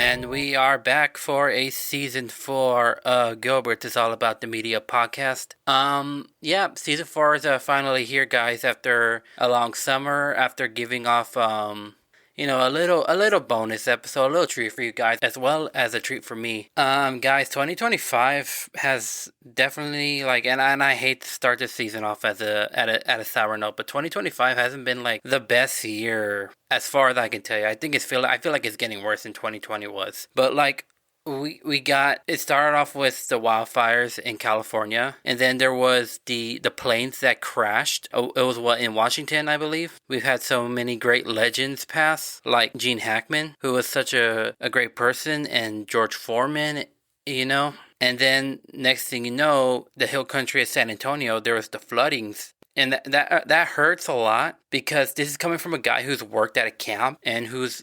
And we are back for a season 4 Gilbert is All About the Media podcast. Yeah, season 4 is finally here, guys, after a long summer, after giving off a little bonus episode, a little treat for you guys, as well as a treat for me. Guys, 2025 has definitely and I hate to start this season off at a sour note, but 2025 hasn't been like the best year as far as I can tell you. I feel like it's getting worse than 2020 was, but we got it started off with the wildfires in California, and then there was the planes that crashed. Oh, it was in Washington, I believe. We've had so many great legends pass, like Gene Hackman, who was such a great person, and George Foreman, And then next thing you know, the hill country of San Antonio, there was the floodings. And that hurts a lot, because this is coming from a guy who's worked at a camp and who's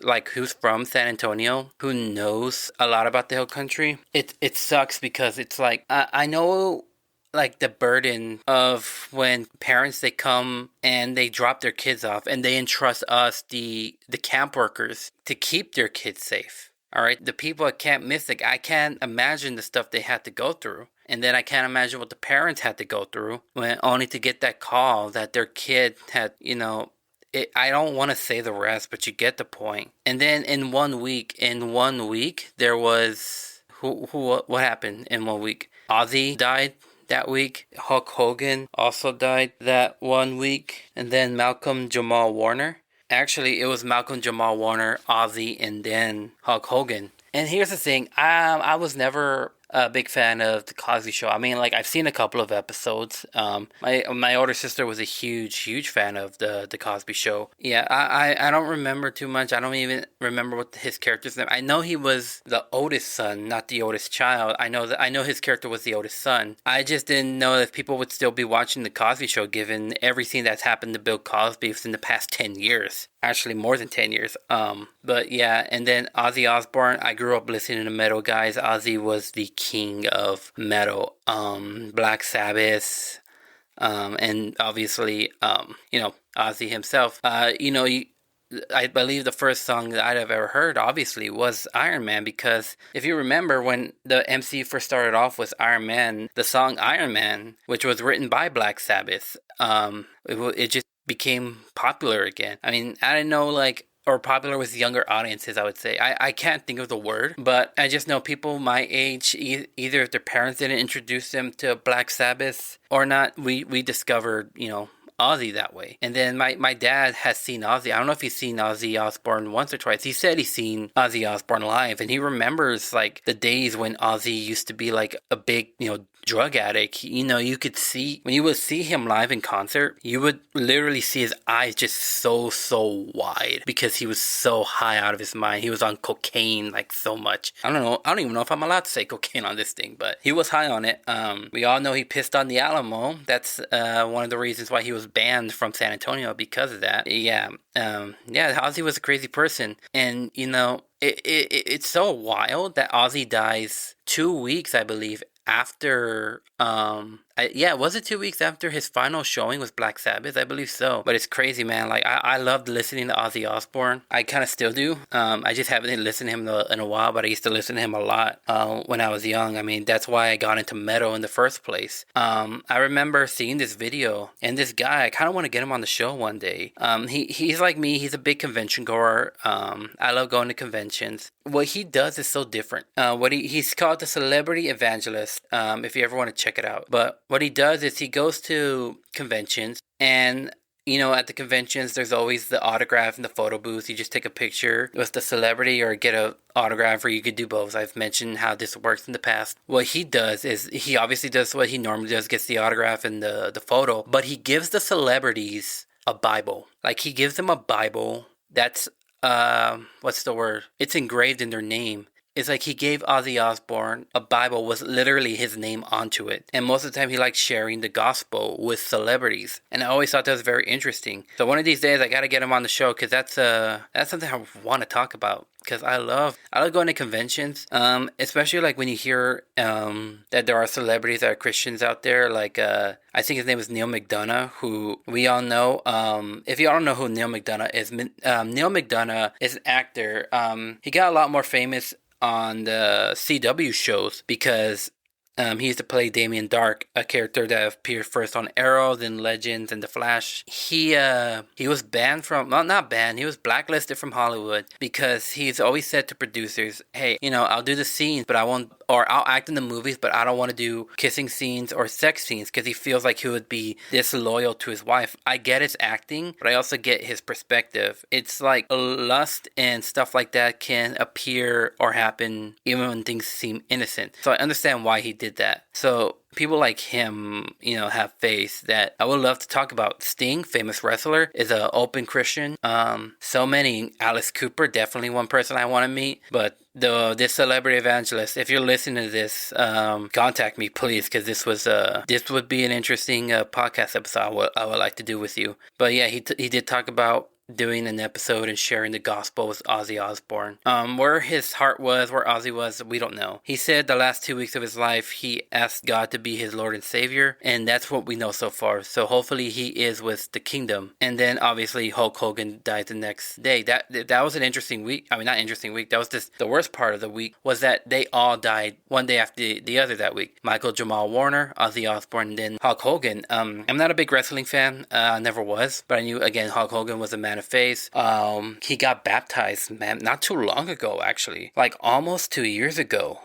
from San Antonio, who knows a lot about the hill country. It sucks, because it's I know the burden of when parents, they come and they drop their kids off and they entrust us, the camp workers, to keep their kids safe. All right, the people at Camp Mystic, I can't imagine the stuff they had to go through. And then I can't imagine what the parents had to go through, when only to get that call that their kid had, I don't want to say the rest, but you get the point. And then in 1 week, there was, what happened in 1 week? Ozzy died that week. Hulk Hogan also died that 1 week. And then Malcolm Jamal Warner. Actually, it was Malcolm Jamal Warner, Ozzy, and then Hulk Hogan. And here's the thing, I was never a big fan of The Cosby Show. I mean, I've seen a couple of episodes. My older sister was a huge fan of the Cosby Show. Yeah, I don't remember too much. I don't even remember what his character's name. I know he was the oldest son, not the oldest child. I know his character was the oldest son. I just didn't know if people would still be watching The Cosby Show, given everything that's happened to Bill Cosby within the past 10 years. Actually, more than 10 years. But yeah, and then Ozzy Osbourne. I grew up listening to metal, guys. Ozzy was the king of metal. Black Sabbath, and obviously, Ozzy himself. I believe the first song that I'd have ever heard, obviously, was Iron Man, because if you remember, when the MC first started off with Iron Man, the song Iron Man, which was written by Black Sabbath, it just became popular again. I mean, I didn't know, or popular with younger audiences, I would say. I can't think of the word, but I just know people my age, either if their parents didn't introduce them to Black Sabbath or not, we discovered, Ozzy that way. And then my dad has seen Ozzy. I don't know if he's seen Ozzy Osbourne once or twice. He said he's seen Ozzy Osbourne live, and he remembers the days when Ozzy used to be a big, drug addict. You could see, when you would see him live in concert, you would literally see his eyes just so wide, because he was so high out of his mind. He was on cocaine so much. I don't even know if I'm allowed to say cocaine on this thing, but he was high on it. We all know he pissed on the Alamo. That's one of the reasons why he was banned from San Antonio, because of that. Yeah, Ozzy was a crazy person, and it's so wild that Ozzy dies 2 weeks, I believe, after was it 2 weeks after his final showing with Black Sabbath? I believe so. But it's crazy, man. I loved listening to Ozzy Osbourne. I kind of still do. I just haven't listened to him in a while, but I used to listen to him a lot when I was young. I mean, that's why I got into metal in the first place. I remember seeing this video, and this guy, I kind of want to get him on the show one day. He's like me. He's a big convention goer. I love going to conventions. What he does is so different. He's called the Celebrity Evangelist, if you ever want to check it out. But what he does is he goes to conventions, and at the conventions, there's always the autograph and the photo booth. You just take a picture with the celebrity or get an autograph, or you could do both. I've mentioned how this works in the past. What he does is he obviously does what he normally does, gets the autograph and the photo, but he gives the celebrities a Bible. He gives them a Bible that's, what's the word? It's engraved in their name. It's he gave Ozzy Osbourne a Bible with literally his name onto it. And most of the time he likes sharing the gospel with celebrities. And I always thought that was very interesting. So one of these days I got to get him on the show, because that's something I want to talk about. Because I love going to conventions, especially when you hear that there are celebrities that are Christians out there. I think his name is Neil McDonough, who we all know. If you don't know who Neil McDonough is, Neil McDonough is an actor. He got a lot more famous on the CW shows because he used to play Damien Dark, a character that appeared first on Arrow, then Legends, and The Flash. He was banned from, well, not banned, he was blacklisted from Hollywood because he's always said to producers, hey, I'll do the scenes, but I won't, or I'll act in the movies, but I don't want to do kissing scenes or sex scenes because he feels like he would be disloyal to his wife. I get his acting, but I also get his perspective. It's like lust and stuff like that can appear or happen even when things seem innocent. So I understand why he did that. So people like him, have faith that I would love to talk about. Sting, famous wrestler, is an open Christian. So many. Alice Cooper, definitely one person I want to meet. But this celebrity evangelist, if you're listening to this, contact me, please, because this would be an interesting podcast episode I would like to do with you. But yeah, he did talk about doing an episode and sharing the gospel with Ozzy Osbourne. Where his heart was, where Ozzy was, we don't know. He said the last 2 weeks of his life, he asked God to be his Lord and Savior, and that's what we know so far. So hopefully he is with the kingdom. And then obviously Hulk Hogan died the next day. That was an interesting week. I mean, not interesting week. That was just the worst part of the week was that they all died one day after the other that week. Michael Jamal Warner, Ozzy Osbourne, and then Hulk Hogan. I'm not a big wrestling fan. I never was, but I knew, again, Hulk Hogan was a man of faith. He got baptized, man, not too long ago, actually, like almost 2 years ago.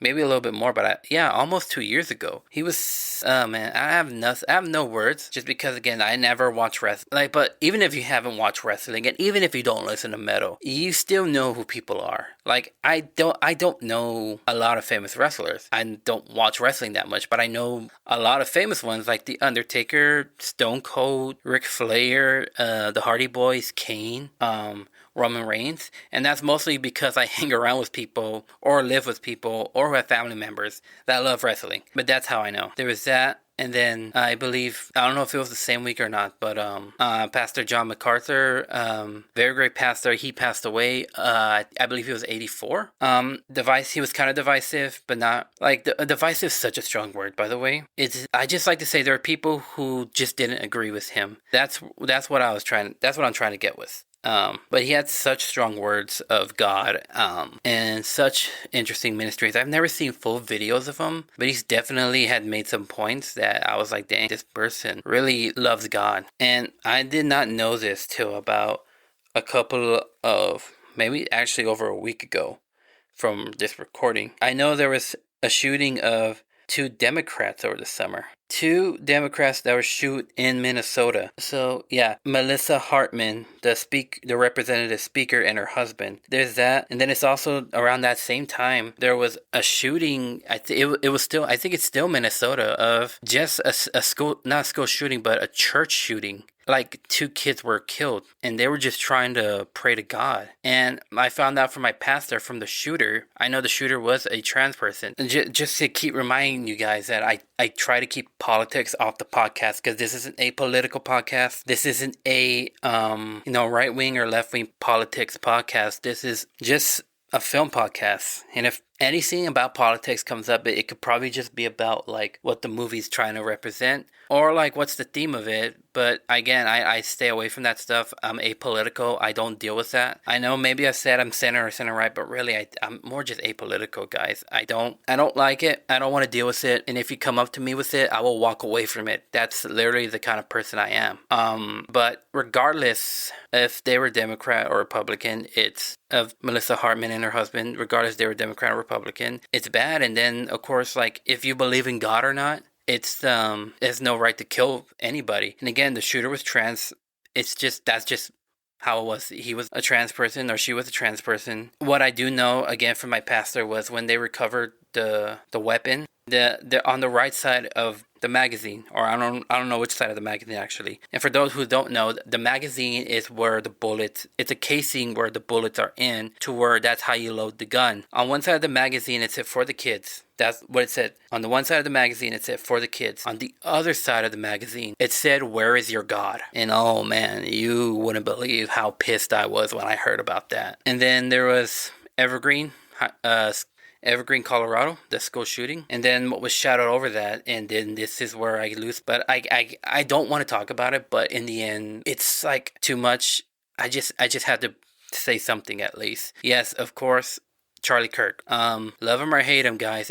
Maybe a little bit more, but almost 2 years ago. He was, man, I have no words, just because, again, I never watch wrestling. But even if you haven't watched wrestling, and even if you don't listen to metal, you still know who people are. Like, I don't know a lot of famous wrestlers. I don't watch wrestling that much, but I know a lot of famous ones, like The Undertaker, Stone Cold, Ric Flair, the Hardy Boys, Kane, Roman Reigns, and that's mostly because I hang around with people or live with people or have family members that love wrestling. But that's how I know. There was that, and then I believe, I don't know if it was the same week or not, but Pastor John MacArthur, very great pastor, he passed away. I believe he was 84. He was kind of divisive, but not like divisive is such a strong word, by the way. I just like to say there are people who just didn't agree with him. That's what I'm trying to get with. But he had such strong words of God, and such interesting ministries. I've never seen full videos of him, but he's definitely had made some points that I was like, dang, this person really loves God. And I did not know this till about a couple of, maybe actually over a week ago from this recording. I know there was a shooting of 2 Democrats over the summer. 2 Democrats that were shot in Minnesota. So yeah, Melissa Hartman, the representative speaker, and her husband. There's that, and then it's also around that same time there was a shooting. I think it's still Minnesota, of just a school, not a school shooting, but a church shooting. Like 2 kids were killed, and they were just trying to pray to God. And I found out from my pastor, from the shooter. I know the shooter was a trans person. And just to keep reminding you guys that I try to keep politics off the podcast, because this isn't a political podcast. This isn't a right wing or left wing politics podcast. This is just a film podcast. And if anything about politics comes up, it could probably just be about like what the movie's trying to represent, or like what's the theme of it. But again, I stay away from that stuff. I'm apolitical. I don't deal with that. I know maybe I said I'm center or center right, but really I'm more just apolitical, guys. I don't like it. I don't want to deal with it. And if you come up to me with it, I will walk away from it. That's literally the kind of person I am. But regardless if they were Democrat or Republican, it's of Melissa Hartman and her husband, regardless if they were Democrat or Republican, it's bad. And then of course, like, if you believe in God or not, it's no right to kill anybody. And again, the shooter was trans. That's just how it was. He was a trans person, or she was a trans person. What I do know, again, from my pastor, was when they recovered the weapon, they're on the right side of the magazine, or I don't know which side of the magazine actually. And for those who don't know, the magazine is where the bullets, it's a casing where the bullets are in, to where that's how you load the gun. On one side of the magazine, it said for the kids. That's what it said. On the one side of the magazine, it said for the kids. On the other side of the magazine, it said, where is your God? And oh man, you wouldn't believe how pissed I was when I heard about that. And then there was Evergreen, Colorado, the school shooting, and then what was shouted over that, and then this is where I lose. But I don't want to talk about it, but in the end, it's like too much. I just had to say something at least. Yes, of course, Charlie Kirk. Love him or hate him, guys.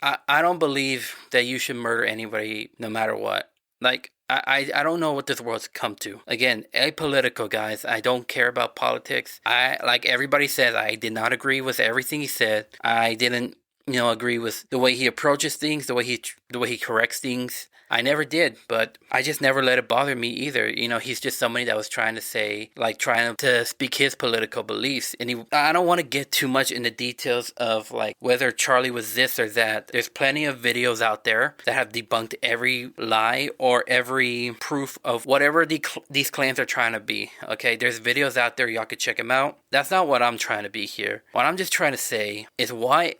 I don't believe that you should murder anybody no matter what. Like, I don't know what this world's come to. Again, apolitical, guys. I don't care about politics. Like everybody says, I did not agree with everything he said. I didn't, agree with the way he approaches things, the way he corrects things. I never did, but I just never let it bother me either. He's just somebody that was trying to speak his political beliefs. And I don't want to get too much into details of like whether Charlie was this or that. There's plenty of videos out there that have debunked every lie or every proof of whatever these claims are trying to be. Okay, there's videos out there, y'all could check them out. That's not what I'm trying to be here. What I'm just trying to say is what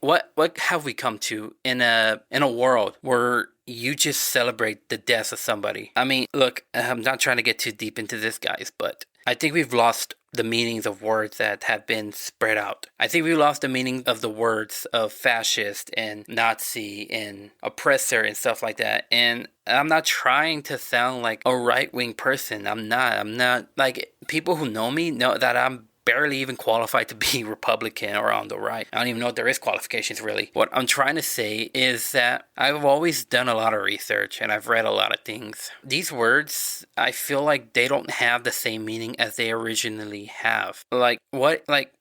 have we come to in a world where you just celebrate the death of somebody? I mean, look, I'm not trying to get too deep into this, guys, but I think we've lost the meanings of words that have been spread out. I think we lost the meaning of the words of fascist and Nazi and oppressor and stuff like that. And I'm not trying to sound like a right-wing person. I'm not. Like, people who know me know that I'm barely even qualified to be Republican or on the right. I don't even know if there is qualifications, really. What I'm trying to say is that I've always done a lot of research and I've read a lot of things. These words, I feel like they don't have the same meaning as they originally have. Like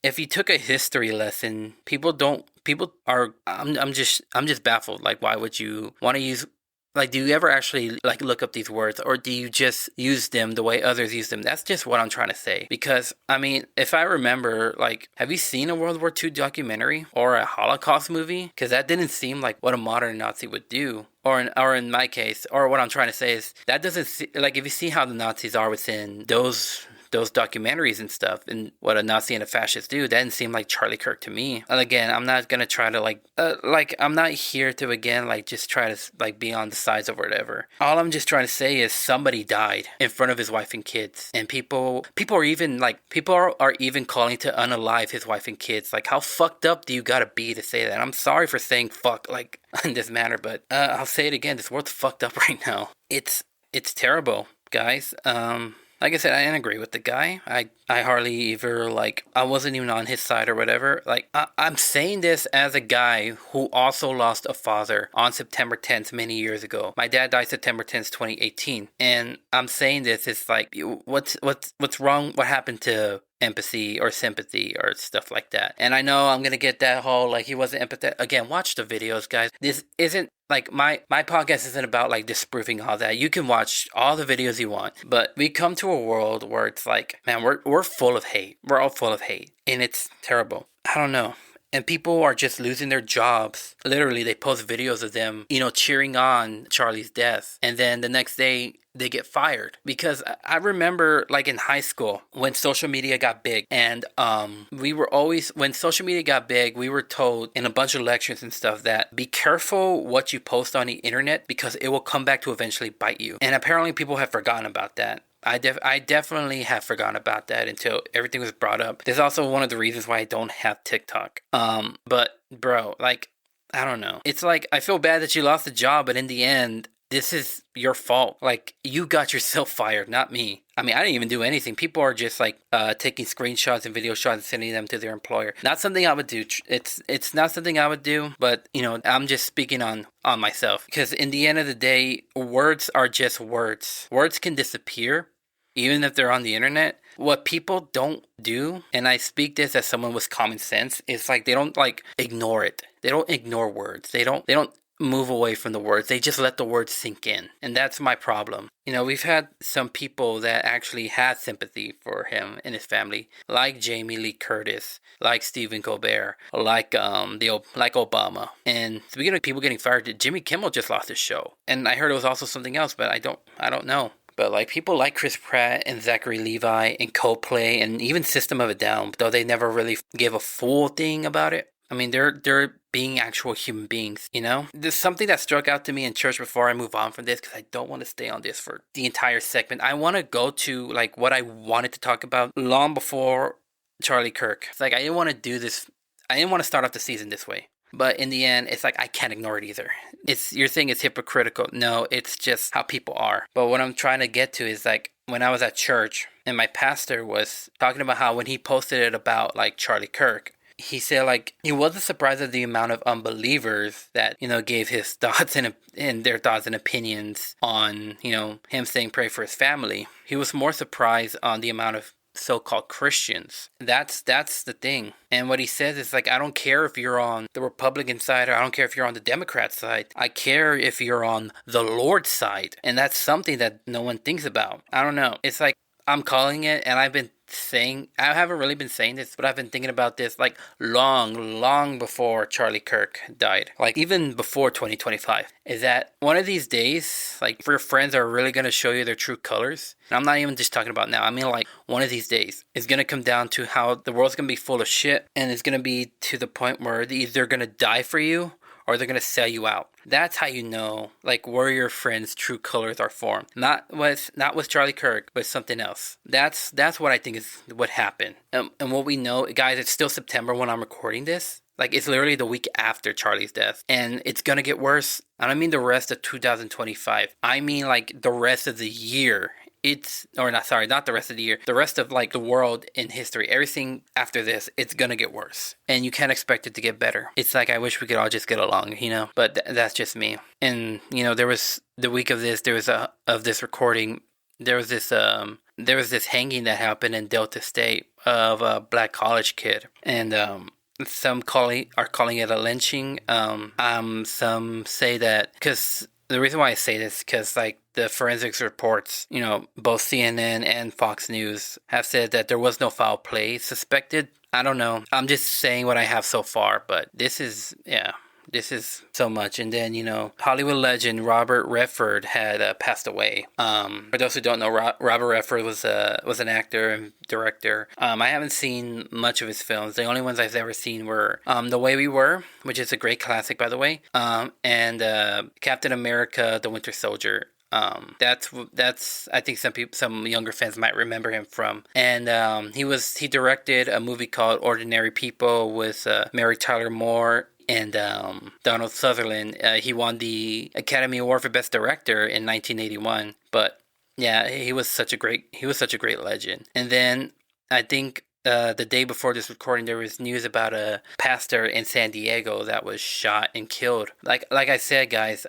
if you took a history lesson, I'm just baffled. Like, why would you want to use, like, do you ever actually, like, look up these words, or do you just use them the way others use them? That's just what I'm trying to say. Because, I mean, if I remember, like, have you seen a World War II documentary or a Holocaust movie? Because that didn't seem like what a modern Nazi would do. Or in my case, or what I'm trying to say is, that doesn't, like, if you see how the Nazis are within those documentaries and stuff, and what a Nazi and a fascist do, that didn't seem like Charlie Kirk to me. And again, I'm not gonna try to I'm not here to again just try to like be on the sides of whatever. All I'm just trying to say is somebody died in front of his wife and kids, and people are even calling to unalive his wife and kids. Like, how fucked up do you gotta be to say that? I'm sorry for saying fuck like in this manner, but I'll say it again. This world's fucked up right now. It's terrible, guys. Like I said, I didn't agree with the guy. I hardly ever, I wasn't even on his side or whatever. Like, I'm saying this as a guy who also lost a father on September 10th many years ago. My dad died September 10th, 2018. And I'm saying this, it's like, what's wrong? What happened to empathy or sympathy or stuff like that? And I know I'm gonna get that whole, he wasn't empathetic. Again, watch the videos, guys. This isn't, my podcast isn't about, disproving all that. You can watch all the videos you want. But we come to a world where it's like, man, we're full of hate. We're all full of hate. And it's terrible. I don't know. And people are just losing their jobs. Literally, they post videos of them, cheering on Charlie's death. And then the next day, they get fired. Because I remember, in high school, when social media got big. And when social media got big, we were told in a bunch of lectures and stuff that be careful what you post on the internet, because it will come back to eventually bite you. And apparently people have forgotten about that. I definitely have forgotten about that until everything was brought up. There's also one of the reasons why I don't have TikTok. But bro, I don't know. It's I feel bad that you lost the job, but in the end, this is your fault. You got yourself fired, not me. I mean, I didn't even do anything. People are just taking screenshots and video shots and sending them to their employer. Not something I would do. It's not something I would do, but I'm just speaking on myself. Because in the end of the day, words are just words. Words can disappear, even if they're on the internet. What people don't do, and I speak this as someone with common sense, is they don't ignore it. They don't ignore words. They don't move away from the words. They just let the words sink in. And that's my problem. We've had some people that actually had sympathy for him and his family, like Jamie Lee Curtis, like Stephen Colbert, like Obama. And speaking of people getting fired, Jimmy Kimmel just lost his show. And I heard it was also something else, but I don't know. But people like Chris Pratt and Zachary Levi and Coldplay and even System of a Down, though they never really gave a full thing about it. I mean, they're being actual human beings, There's something that struck out to me in church before I move on from this, because I don't want to stay on this for the entire segment. I want to go to, what I wanted to talk about long before Charlie Kirk. It's I didn't want to do this. I didn't want to start off the season this way. But in the end, it's I can't ignore it either. You're saying it's hypocritical. No, it's just how people are. But what I'm trying to get to is when I was at church and my pastor was talking about how when he posted it about Charlie Kirk, he said like he wasn't surprised at the amount of unbelievers that gave his thoughts and their thoughts and opinions on him saying pray for his family. He was more surprised on the amount of so-called Christians. That's the thing. And what he says is like, I don't care if you're on the Republican side or I don't care if you're on the Democrat side. I care if you're on the Lord's side. And that's something that no one thinks about. I don't know. It's like I'm calling it, and I haven't really been saying this, but I've been thinking about this like long before Charlie Kirk died. Like even before 2025. Is that one of these days, like if your friends are really going to show you their true colors, and I'm not even just talking about now, I mean like one of these days, it's going to come down to how the world's going to be full of shit, and it's going to be to the point where they're either going to die for you or they're going to sell you out. That's how you know, like, where your friends' true colors are formed. Not with Charlie Kirk, but something else. That's what I think is what happened. And what we know, guys, it's still September when I'm recording this. Like, it's literally the week after Charlie's death. And it's going to get worse. I don't mean the rest of 2025. I mean, like, the rest of the year. Not the rest of the year. The rest of, like, the world in history. Everything after this, it's going to get worse. And you can't expect it to get better. It's like, I wish we could all just get along, But that's just me. And, there was, the week of this, of this recording, there was this hanging that happened in Delta State of a black college kid. And, some are calling it a lynching. Some say that, because the reason why I say this is because, like, the forensics reports, both CNN and Fox News have said that there was no foul play suspected. I don't know. I'm just saying what I have so far, but this is so much. And then, Hollywood legend Robert Redford had passed away. For those who don't know, Robert Redford was an actor and director. I haven't seen much of his films. The only ones I've ever seen were The Way We Were, which is a great classic, by the way, and Captain America: The Winter Soldier. That's I think some younger fans might remember him from. And he directed a movie called Ordinary People with Mary Tyler Moore and Donald Sutherland. He won the Academy Award for Best Director in 1981. But yeah, he was such a great legend. And then I think the day before this recording, there was news about a pastor in San Diego that was shot and killed. Like I said, guys,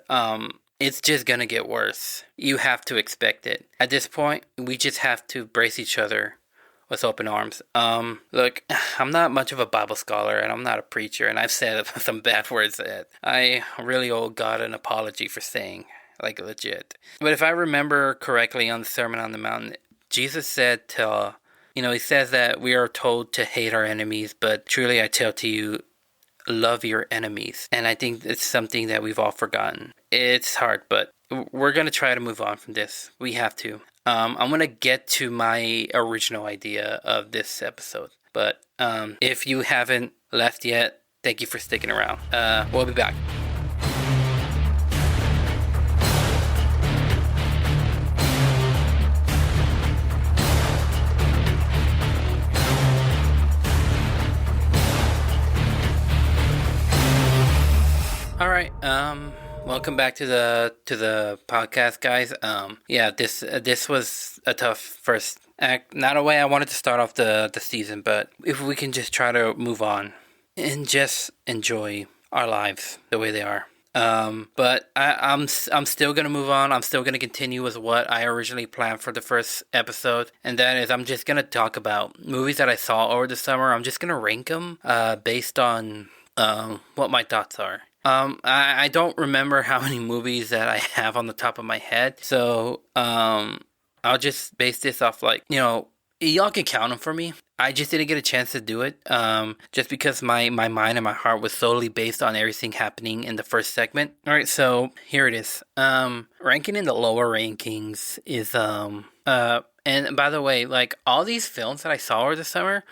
it's just gonna get worse. You have to expect it. At this point, we just have to brace each other with open arms. Look, I'm not much of a Bible scholar, and I'm not a preacher, and I've said some bad words that I really owe God an apology for saying, like, legit. But if I remember correctly on the Sermon on the Mount, Jesus said he says that we are told to hate our enemies, but truly I tell to you, love your enemies. And I think it's something that we've all forgotten. It's hard, but we're going to try to move on from this. We have to. I'm going to get to my original idea of this episode. But if you haven't left yet, thank you for sticking around. We'll be back. All right. Welcome back to the podcast, guys. This was a tough first act. Not a way I wanted to start off the season, but if we can just try to move on and just enjoy our lives the way they are. But I'm still gonna move on. I'm still gonna continue with what I originally planned for the first episode, and that is I'm just gonna talk about movies that I saw over the summer. I'm just gonna rank them based on what my thoughts are. I don't remember how many movies that I have on the top of my head, so I'll just base this off y'all can count them for me. I just didn't get a chance to do it, just because my mind and my heart was solely based on everything happening in the first segment. All right, so here it is. Ranking in the lower rankings is and by the way, like all these films that I saw over the summer,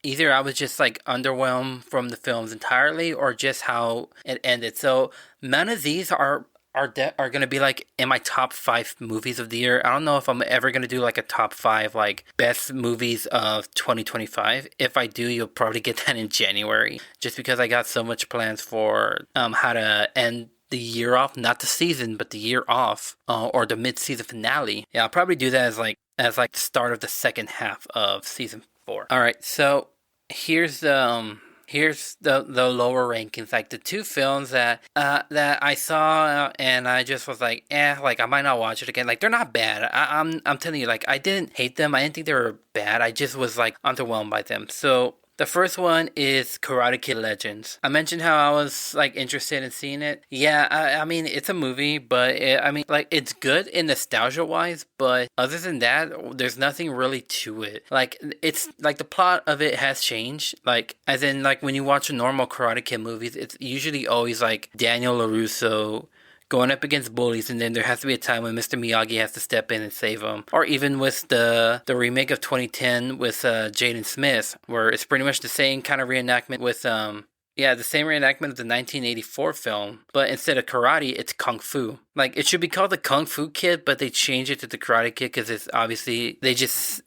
either I was just like underwhelmed from the films entirely, or just how it ended. So none of these are going to be like in my top 5 movies of the year. I don't know if I'm ever going to do like a top 5 like best movies of 2025. If I do, you'll probably get that in January, just because I got so much plans for how to end the year off, not the season, but the year off, or the mid-season finale. Yeah, I'll probably do that as the start of the second half of season 4. All right, so here's the here's the lower rankings. Like the two films that I saw and I just was like, like I might not watch it again. Like they're not bad. I'm telling you, like I didn't hate them. I didn't think they were bad. I just was like underwhelmed by them. So the first one is Karate Kid Legends. I mentioned how I was like interested in seeing it. Yeah, I mean it's a movie, but I mean like it's good in nostalgia wise, but other than that, there's nothing really to it. Like it's like the plot of it has changed. Like as in like when you watch normal Karate Kid movies, it's usually always like Daniel LaRusso going up against bullies, and then there has to be a time when Mr. Miyagi has to step in and save him. Or even with the remake of 2010 with Jaden Smith, where it's pretty much the same kind of reenactment with the same reenactment of the 1984 film, but instead of karate, it's kung fu. Like it should be called the Kung Fu Kid, but they changed it to the Karate Kid because it's obviously they just.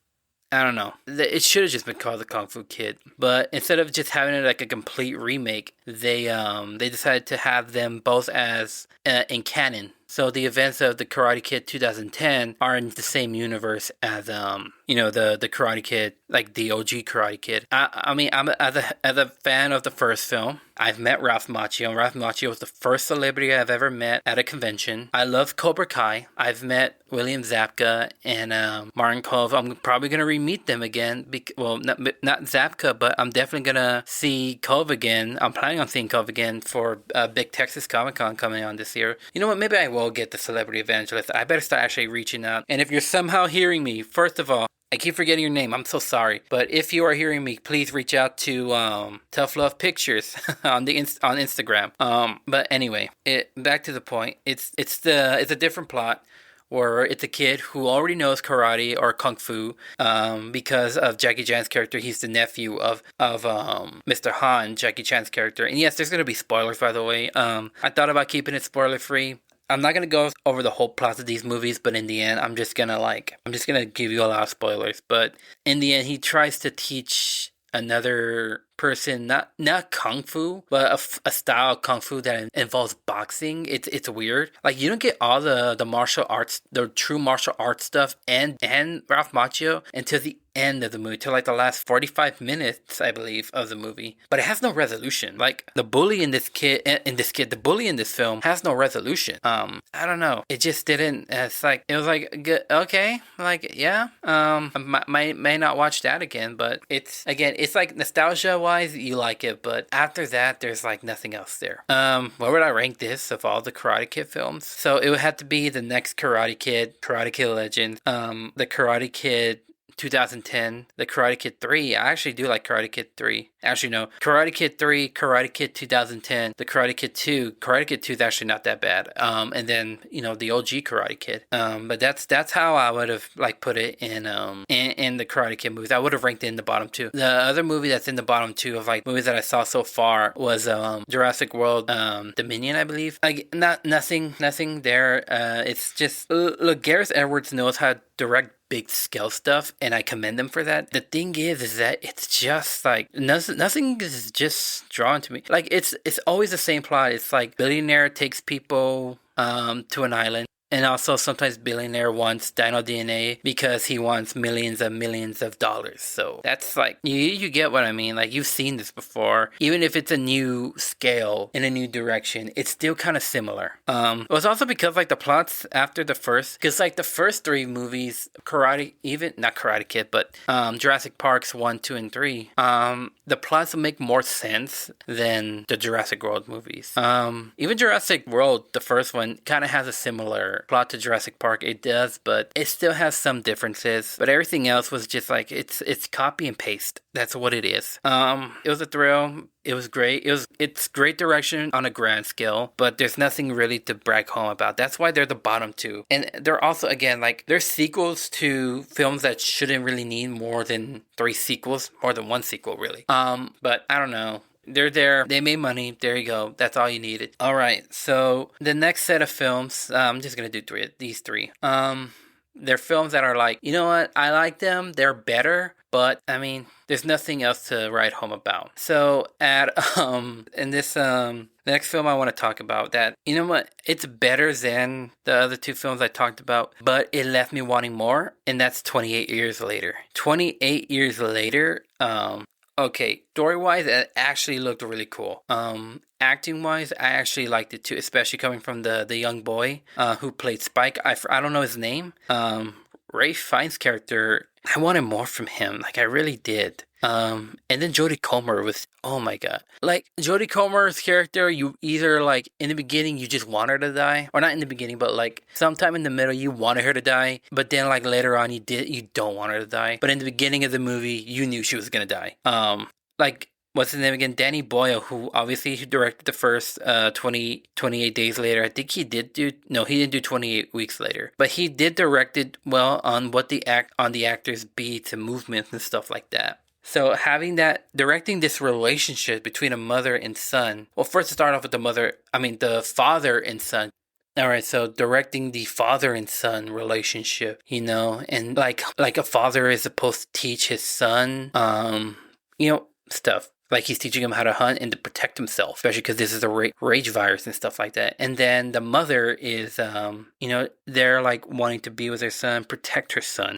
I don't know. It should have just been called the Kung Fu Kid, but instead of just having it like a complete remake, they decided to have them both as in canon. So the events of the Karate Kid 2010 are in the same universe as the Karate Kid, like the OG Karate Kid. I mean, as a fan of the first film, I've met Ralph Macchio. Ralph Macchio was the first celebrity I've ever met at a convention. I love Cobra Kai. I've met William Zabka and Martin Kove. I'm probably gonna re-meet them again. Not Zabka, but I'm definitely gonna see Kove again. I'm planning on seeing Kove again for Big Texas Comic Con coming on this year. You know what? Maybe I will get the Celebrity Evangelist. I better start actually reaching out. And if you're somehow hearing me, first of all, I keep forgetting your name. I'm so sorry. But if you are hearing me, please reach out to Tough Love Pictures on Instagram. But anyway, back to the point. It's a different plot where it's a kid who already knows karate or kung fu because of Jackie Chan's character. He's the nephew of Mr. Han, Jackie Chan's character. And yes, there's going to be spoilers, by the way. I thought about keeping it spoiler free. I'm not gonna go over the whole plot of these movies, but in the end, I'm just gonna give you a lot of spoilers. But in the end, he tries to teach another person not kung fu, but a style of kung fu that involves boxing. It's weird. Like you don't get all the martial arts, the true martial arts stuff, and Ralph Macchio until the end of the movie, till like the last 45 minutes, I believe, of the movie. But it has no resolution. Like the bully the bully in this film has no resolution. I don't know. It just didn't. It was like good, okay, like yeah. I may not watch that again, but it's like nostalgia wise, you like it, but after that, there's like nothing else there. Where would I rank this of all the Karate Kid films? So it would have to be the next Karate Kid, Karate Kid Legends, the Karate Kid 2010, the Karate Kid 3. I actually do like Karate Kid 3. Actually, no. Karate Kid 3, Karate Kid 2010, the Karate Kid 2. Karate Kid 2 is actually not that bad. And then, the OG Karate Kid. But that's how I would have like put it in the Karate Kid movies. I would have ranked it in the bottom 2. The other movie that's in the bottom 2 of like movies that I saw so far was Jurassic World Dominion, I believe. Like nothing there. It's just look, Gareth Edwards knows how to direct big scale stuff, and I commend them for that. The thing is that it's just like nothing is just drawn to me. Like it's always the same plot. It's like billionaire takes people to an island. And also sometimes billionaire wants dino DNA because he wants millions of dollars. So that's like, you get what I mean. Like you've seen this before. Even if it's a new scale in a new direction, it's still kind of similar. It was also because like the plots after the first, because like the first 3 movies, not Karate Kid, but Jurassic Parks 1, 2, and 3, the plots make more sense than the Jurassic World movies. Even Jurassic World, the first one, kind of has a similar plot to Jurassic Park. It does, but it still has some differences. But everything else was just like it's copy and paste. That's what it is. It was a thrill. It was great. It's great direction on a grand scale, but there's nothing really to brag home about. That's why they're the bottom 2. And they're also, again, like they're sequels to films that shouldn't really need more than 3 sequels, more than 1 sequel really. But I don't know. They're there. They made money. There you go. That's all you needed. All right. So the next set of films, I'm just going to do these three. They're films that are like, you know what? I like them. They're better. But, I mean, there's nothing else to write home about. So in this, the next film I want to talk about that, you know what? It's better than the other 2 films I talked about, but it left me wanting more. And that's 28 Years Later. 28 Years Later, Okay, story wise, it actually looked really cool. Acting wise, I actually liked it too, especially coming from the young boy who played Spike. I don't know his name. Ray Fiennes' character, I wanted more from him. Like, I really did. And then Jodie Comer was, oh my god. Like, Jodie Comer's character, you either, like, in the beginning, you just want her to die. Or not in the beginning, but, like, sometime in the middle, you wanted her to die. But then, like, later on, you don't want her to die. But in the beginning of the movie, you knew she was gonna die. Like, what's his name again? Danny Boyle, who obviously directed the first 28 days later. I think he did do, no, he didn't do 28 weeks later. But he did direct it well on what on the actors' beats and movements and stuff like that. So having that, directing this relationship between a mother and son. Well, first to start off with the father and son. All right, so directing the father and son relationship, and like a father is supposed to teach his son, stuff. Like he's teaching him how to hunt and to protect himself, especially because this is a rage virus and stuff like that. And then the mother is, they're like wanting to be with their son, protect her son.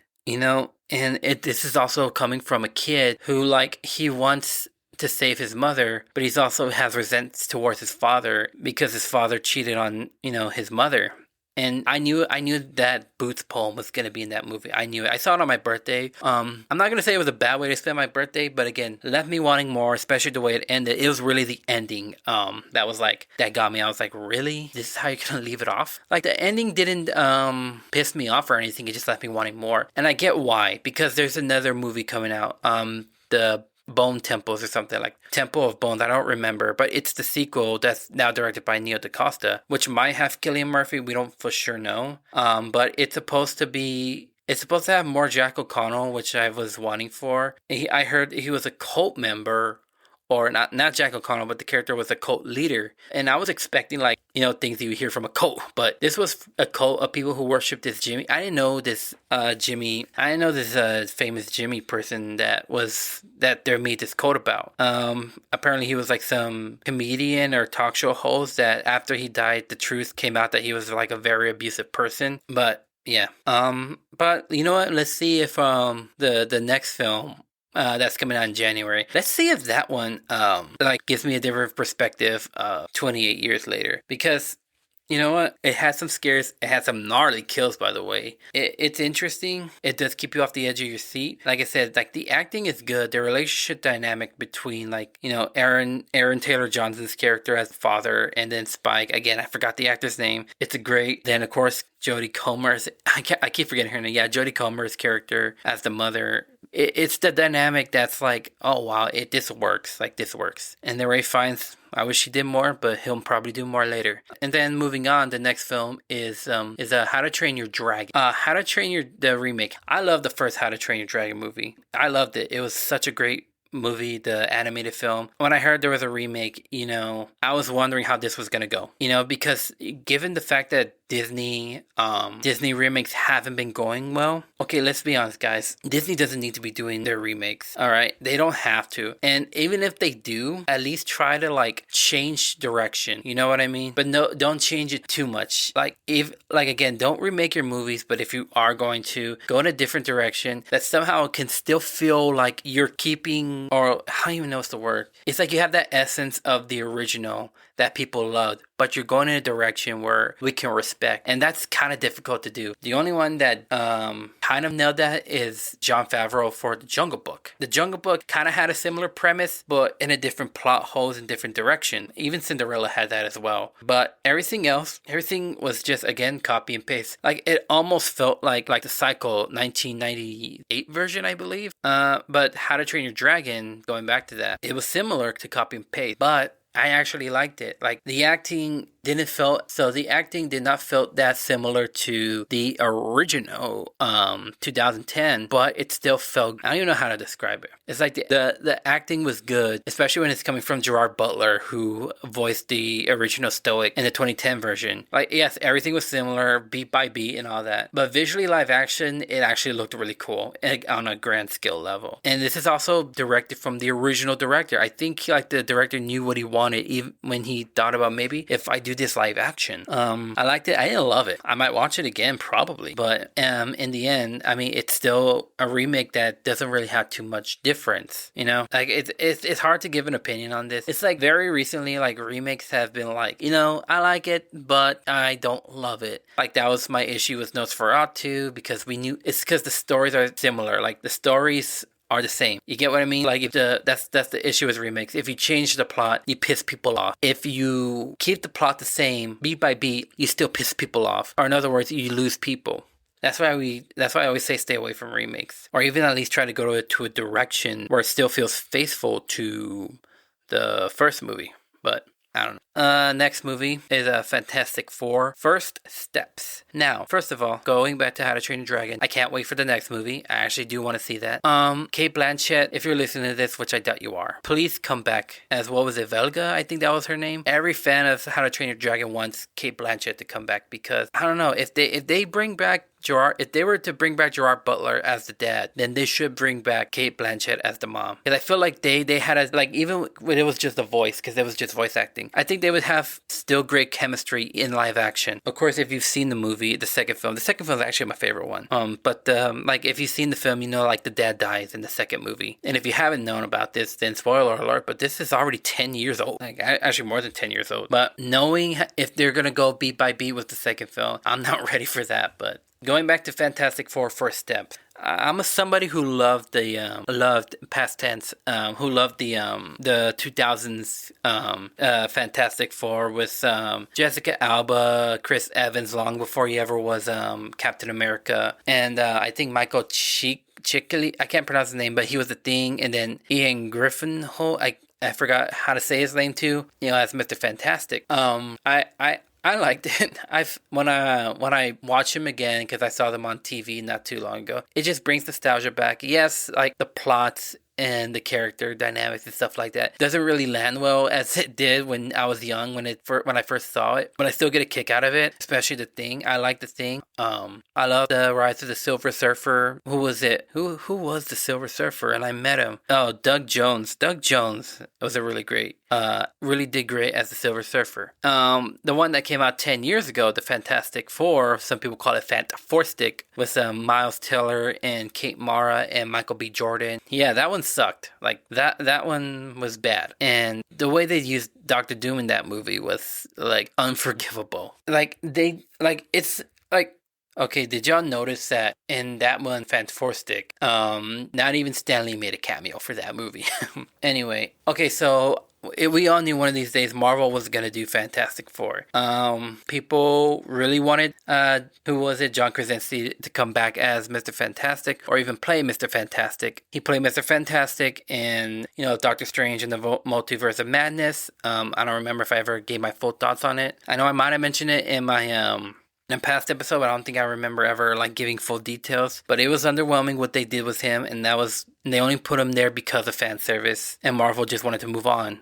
And this is also coming from a kid who, like, he wants to save his mother, but he's also has resentments towards his father because his father cheated on, his mother. And I knew that Boots poem was gonna be in that movie. I knew it. I saw it on my birthday. I'm not gonna say it was a bad way to spend my birthday, but again, left me wanting more, especially the way it ended. It was really the ending that got me. I was like, really? This is how you're gonna leave it off? Like, the ending didn't piss me off or anything. It just left me wanting more. And I get why, because there's another movie coming out. The Bone Temples or something, like Temple of Bones. I don't remember, but it's the sequel that's now directed by Neil DaCosta, which might have Cillian Murphy. We don't for sure know. But it's supposed to have more Jack O'Connell, which I was wanting for. I heard he was a cult member, or not Jack O'Connell, but the character was a cult leader. And I was expecting, like, things you would hear from a cult. But this was a cult of people who worshipped this Jimmy. I didn't know this famous Jimmy person that they made this cult about. Apparently he was like some comedian or talk show host that after he died, the truth came out that he was like a very abusive person. But yeah. But you know what? Let's see if the next film that's coming out in January. Let's see if that one gives me a different perspective 28 years later. Because you know what? It had some scares. It had some gnarly kills, by the way. It's interesting. It does keep you off the edge of your seat. Like I said, like, the acting is good. The relationship dynamic between, like, Aaron Taylor Johnson's character as father, and then Spike. Again, I forgot the actor's name. It's a great. Then, of course, Jodie Comer's. I keep forgetting her name. Yeah, Jodie Comer's character as the mother. It's the dynamic that's like, oh wow, this works. Like, this works. And then Ray Fiennes, I wish he did more, but he'll probably do more later. And then moving on, the next film is How to Train Your Dragon. The remake. I love the first How to Train Your Dragon movie. I loved it. It was such a great movie, the animated film. When I heard there was a remake, I was wondering how this was gonna go. Because given the fact that Disney remakes haven't been going well. Okay, let's be honest, guys. Disney doesn't need to be doing their remakes. All right, they don't have to. And even if they do, at least try to, like, change direction. You know what I mean? But no, don't change it too much. Again, don't remake your movies. But if you are going to go in a different direction, that somehow can still feel like you're keeping, or I don't even know what's the word. It's like you have that essence of the original that people loved, but you're going in a direction where we can respect. And that's kind of difficult to do. The only one that kind of nailed that is Jon Favreau for The Jungle Book. The Jungle Book kind of had a similar premise, but in a different plot holes in different direction. Even Cinderella had that as well. But everything was just, again, copy and paste. Like, it almost felt like the Cycle 1998 version, I believe. But How to Train Your Dragon, going back to that, it was similar to copy and paste, but I actually liked it. Like, the acting did not feel that similar to the original 2010, but it still felt, I don't even know how to describe it. It's like the acting was good, especially when it's coming from Gerard Butler, who voiced the original Stoic in the 2010 version. Like, yes, everything was similar, beat by beat and all that, but visually live action, it actually looked really cool on a grand scale level. And this is also directed from the original director. I think the director knew what he wanted, even when he thought about, maybe if I do do this live action. I liked it. I didn't love it. I might watch it again probably, but in the end, I mean, it's still a remake that doesn't really have too much difference. You know, like it's hard to give an opinion on this. It's like very recently, like remakes have been like, you know, I like it, but I don't love it. Like that was my issue with Nosferatu because we knew it's because the stories are similar. Like the stories are the same. You get what I mean? Like if that's the issue with remakes. If you change the plot, you piss people off. If you keep the plot the same, beat by beat, you still piss people off. Or in other words, you lose people. That's why I always say stay away from remakes. Or even at least try to go to a direction where it still feels faithful to the first movie. But I don't know. Next movie is Fantastic Four: First Steps. Now, first of all, going back to How to Train Your Dragon, I can't wait for the next movie. I actually do want to see that. Kate Blanchett, if you're listening to this, which I doubt you are, please come back as, what was it, Velga? I think that was her name. Every fan of How to Train Your Dragon wants Kate Blanchett to come back because, I don't know, if they bring back if they were to bring back Gerard Butler as the dad, then they should bring back Kate Blanchett as the mom. Because I feel like they had like, even when it was just a voice, because it was just voice acting, I think they would have still great chemistry in live action. Of course, if you've seen the movie, the second film is actually my favorite one. But like if you've seen the film, you know, like the dad dies in the second movie. And if you haven't known about this, then spoiler alert, but this is already 10 years old. Like actually more than 10 years old. But knowing if they're going to go beat by beat with the second film, I'm not ready for that, but going back to Fantastic Four: First Steps, I'm somebody who loved loved past tense, who loved the 2000s Fantastic Four with Jessica Alba, Chris Evans, long before he ever was Captain America, and I think Michael Chikli, I can't pronounce his name, but he was the Thing, and then Ian Griffinholt, I forgot how to say his name too, you know, as Mr. Fantastic. I liked it. When I watch him again, because I saw them on TV not too long ago, it just brings nostalgia back. Yes, like the plots and the character dynamics and stuff like that doesn't really land well as it did when I was young, when I first saw it, but I still get a kick out of it, especially the Thing. I like the Thing. I love the Rise of the Silver Surfer. Who was it? Who was the Silver Surfer? And I met him. Oh, Doug Jones. Doug Jones was a really great. Really did great as the Silver Surfer. The one that came out 10 years ago, the Fantastic Four, some people call it Fantafour-stick, with Miles Teller and Kate Mara and Michael B. Jordan. Yeah, that one sucked. Like that one was bad. And the way they used Doctor Doom in that movie was like unforgivable. Okay, did y'all notice that in that one, Fantafour-stick, not even Stan Lee made a cameo for that movie? Anyway, okay, so we all knew one of these days Marvel was going to do Fantastic Four. People really wanted, who was it, John Krasinski to come back as Mr. Fantastic, or even play Mr. Fantastic. He played Mr. Fantastic in, you know, Doctor Strange and the Multiverse of Madness. I don't remember if I ever gave my full thoughts on it. I know I might have mentioned it in my, in a past episode, but I don't think I remember ever like giving full details. But it was underwhelming what they did with him, and they only put him there because of fan service, and Marvel just wanted to move on.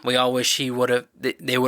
We all wish they would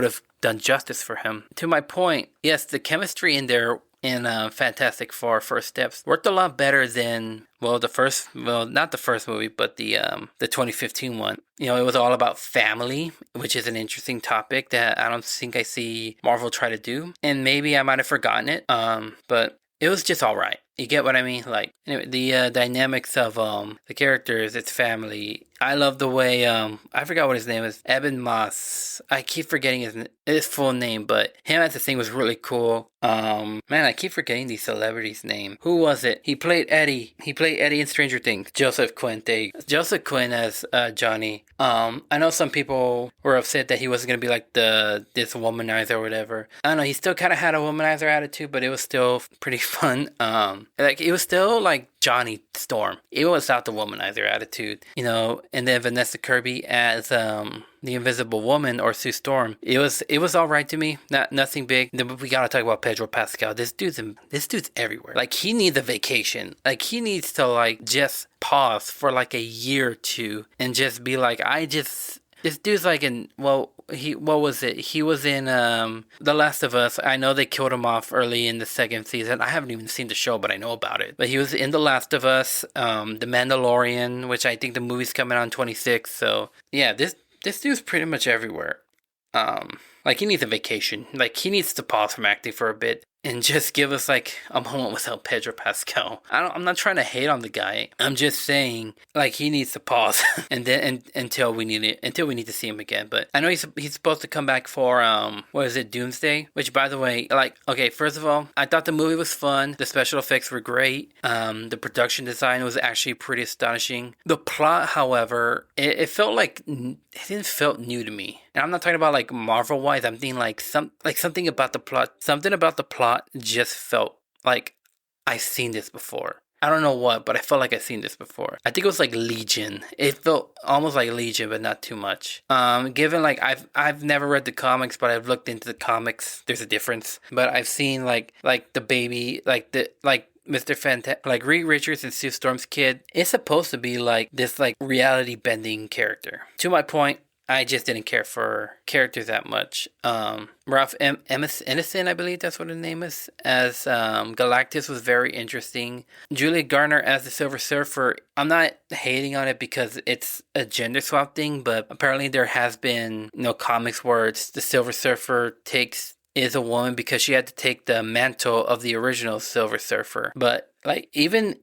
have done justice for him. To my point, yes, the chemistry in there in Fantastic Four: First Steps worked a lot better than not the first movie, but the 2015 one. You know, it was all about family, which is an interesting topic that I don't think I see Marvel try to do, and maybe I might have forgotten it. But it was just all right. You get what I mean? Like, anyway, the dynamics of the characters, its family. I love the way I forgot what his name is. Eben Moss. I keep forgetting his full name, but him as the Thing was really cool. Man, I keep forgetting these celebrities' name. Who was it? He played Eddie. He played Eddie in Stranger Things. Joseph Quinn as Johnny. I know some people were upset that he wasn't gonna be like this womanizer or whatever. I don't know. He still kind of had a womanizer attitude, but it was still pretty fun. Like it was still like Johnny Storm. It was without the womanizer attitude, you know. And then Vanessa Kirby as the Invisible Woman, or Sue Storm. It was all right to me. Nothing big. Then we gotta talk about Pedro Pascal. This dude's everywhere. Like, he needs a vacation. Like, he needs to like just pause for like a year or two and just be like, this dude's like what was it? He was in The Last of Us. I know they killed him off early in the second season. I haven't even seen the show, but I know about it. But he was in The Last of Us, The Mandalorian, which I think the movie's coming out in 2026. So yeah, this dude's pretty much everywhere. Like, he needs a vacation. Like, he needs to pause from acting for a bit and just give us like a moment without Pedro Pascal. I'm not trying to hate on the guy. I'm just saying like he needs to pause and then until we need to see him again. But I know he's supposed to come back for what is it, Doomsday? Which, by the way, like, okay, first of all, I thought the movie was fun. The special effects were great. The production design was actually pretty astonishing. The plot, however, it felt like it didn't felt new to me. And I'm not talking about like Marvel wise. I'm thinking like something about the plot. Something about the plot just felt like I've seen this before. I don't know what, but I felt like I've seen this before. I think it was like Legion. It felt almost like Legion, but not too much. Given like I've never read the comics, but I've looked into the comics. There's a difference. But I've seen like the baby, like Mr. Fantastic, like Reed Richards and Sue Storm's kid. It's supposed to be like this like reality bending character. To my point, I just didn't care for characters that much. Ralph Ineson, I believe that's what his name is, as Galactus was very interesting. Julia Garner as the Silver Surfer, I'm not hating on it because it's a gender swap thing, but apparently there has been comics where it's the Silver Surfer is a woman because she had to take the mantle of the original Silver Surfer. But even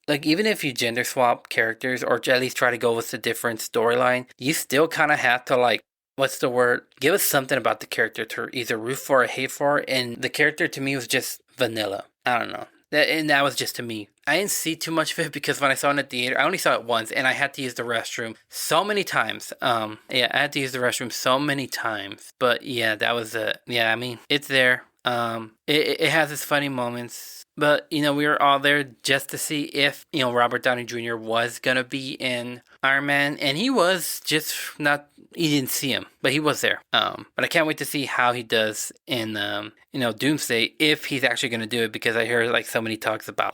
if you gender swap characters or at least try to go with a different storyline, you still kind of have to what's the word? Give us something about the character to either root for or hate for. And the character to me was just vanilla. I don't know. That was just to me. I didn't see too much of it because when I saw it in the theater, I only saw it once and I had to use the restroom so many times. I had to use the restroom so many times. But yeah, that was it. Yeah, I mean, it's there. It has its funny moments. But, we were all there just to see if, Robert Downey Jr. was going to be in Iron Man. And he was just not, you didn't see him, but he was there. But I can't wait to see how he does in, Doomsday, if he's actually going to do it. Because I hear, so many talks about,